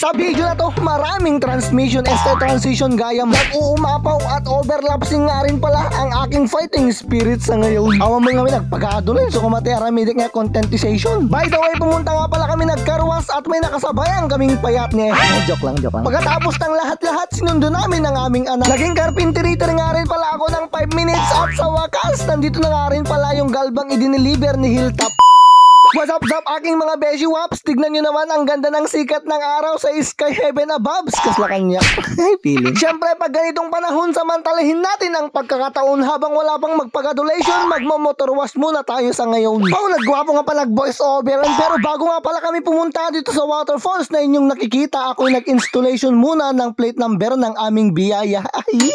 Sa video na to, maraming transmission transition gayam, nag-uumapaw at overlapsing nga rin pala ang aking fighting spirit sa ngayon. Awa mo nga may nagpag-aadulin so kumate aramidik nga contentization. By the way, pumunta nga pala kami nagkarwas at may nakasabayan kaming payat niya. Joke lang. Pagkatapos ng lahat-lahat, sinundo namin ang aming anak. Naging carpentry nga rin pala ako ng 5 minutes at sa wakas, nandito na nga rin pala yung galbang idiniliver ni Hilltop. What's up, aking mga beshi waps? Tignan nyo naman ang ganda ng sikat ng araw sa sky heaven above. Kasla kanya. Feeling. Siyempre, pag ganitong panahon, samantalahin natin ang pagkakataon habang wala pang magpag-adulation, magmo-motor wash muna tayo sa ngayon. Nagwapo nga pa nag-voice over. Pero bago nga pala kami pumunta dito sa waterfalls na inyong nakikita, ako'y nag-installation muna ng plate number ng aming biyaya.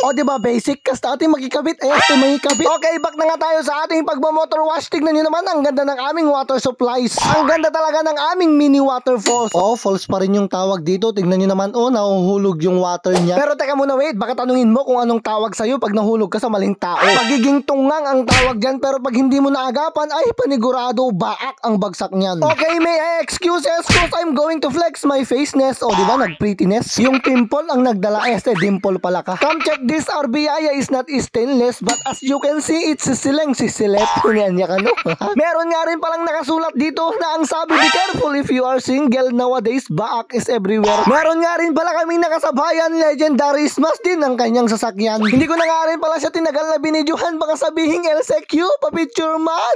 O diba basic? Kasta ating magkikabit. Magkikabit. Okay, back na nga tayo sa ating pagmo-motor wash. Tignan nyo naman ang ganda ng aming water supply. Ang ganda talaga ng aming mini waterfalls. Falls pa rin yung tawag dito. Tignan nyo naman, nahuhulog yung water niya. Pero teka muna, wait, baka tanungin mo kung anong tawag sa'yo pag nahulog ka sa maling tao. Pagiging tungang ang tawag dyan, pero pag hindi mo naagapan, ay panigurado baak ang bagsak niyan. Okay, may excuses cause I'm going to flex my faceness. Diba, nag-prettiness? Yung pimple ang nagdala. Dimple pala ka. Come check this, our biyaya is not stainless, but as you can see, it's sisileng sisilep. Niya ka, no? Meron nga rin palang nakasulat dito na ang sabi, be careful if you are single nowadays, baak is everywhere. Meron nga rin pala kaming nakasabayan, legendary smash din ang kanyang sasakyan. Hindi ko na nga rin pala siya tinagal na binidyohan, baka sabihin LCQ, pa-picture man.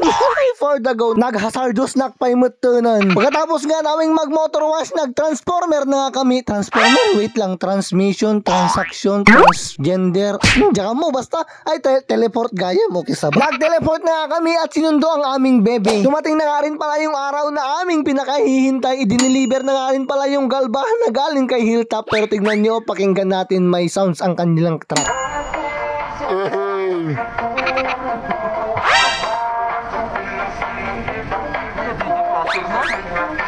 For the go, naghasardos nakpaimutunan. Pagkatapos nga naming mag-motor wash, nag-transformer na nga kami. Transformer? Wait lang, transmission, transaction, transgender. Diyan mo, basta, ay teleport gaya mo, kisaba. Nag-teleport na nga kami at sinundo ang aming bebe. Dumating na nga rin pala yung araw na aming pinakahihintay. Idiniliver na nga rin pala yung galba na galing kay Hilltop. Pero tignan nyo, pakinggan natin, may sounds ang kanilang truck.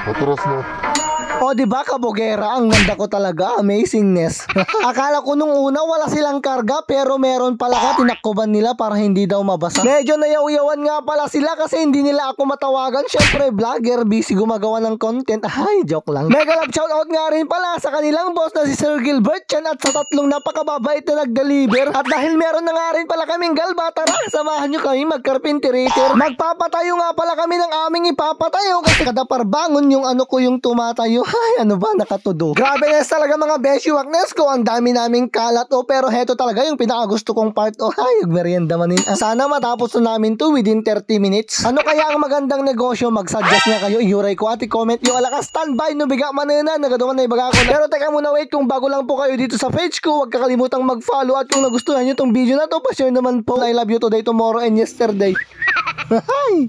Atras na. Diba kabogera, ang ganda ko talaga, amazingness. Akala ko nung una wala silang karga, pero meron pala ka, tinakkuban nila para hindi daw mabasa. Medyo nayaw-yawan nga pala sila kasi hindi nila ako matawagan. Syempre vlogger, busy gumagawa ng content. Joke lang. Mega love shoutout nga rin pala sa kanilang boss na si Sir Gilbert Chan at sa tatlong napakababait na nag-deliver. At dahil meron na nga rin pala kaming galba, tara, samahan nyo kami mag-carpenterator. Magpapatayo nga pala kami ng aming ipapatayo kasi kada parbangon yung ano ko yung tumatayo. Ano ba, nakatudo. Grabe na talaga mga beshi waknes ko. Ang dami naming kalat. Pero heto talaga yung pinakagusto kong part. Merienda manin. Sana matapos na namin to within 30 minutes. Ano kaya ang magandang negosyo? Mag-suggest nga kayo. Ihuray ko at i-comment yung alaka standby no biga manina. Nagaduman na ibaga ko. Pero teka muna, wait. Kung bago lang po kayo dito sa page ko, huwag kakalimutang mag-follow. At kung nagustuhan nyo tong video na to, pa-share naman po. I love you today, tomorrow, and yesterday. Hi!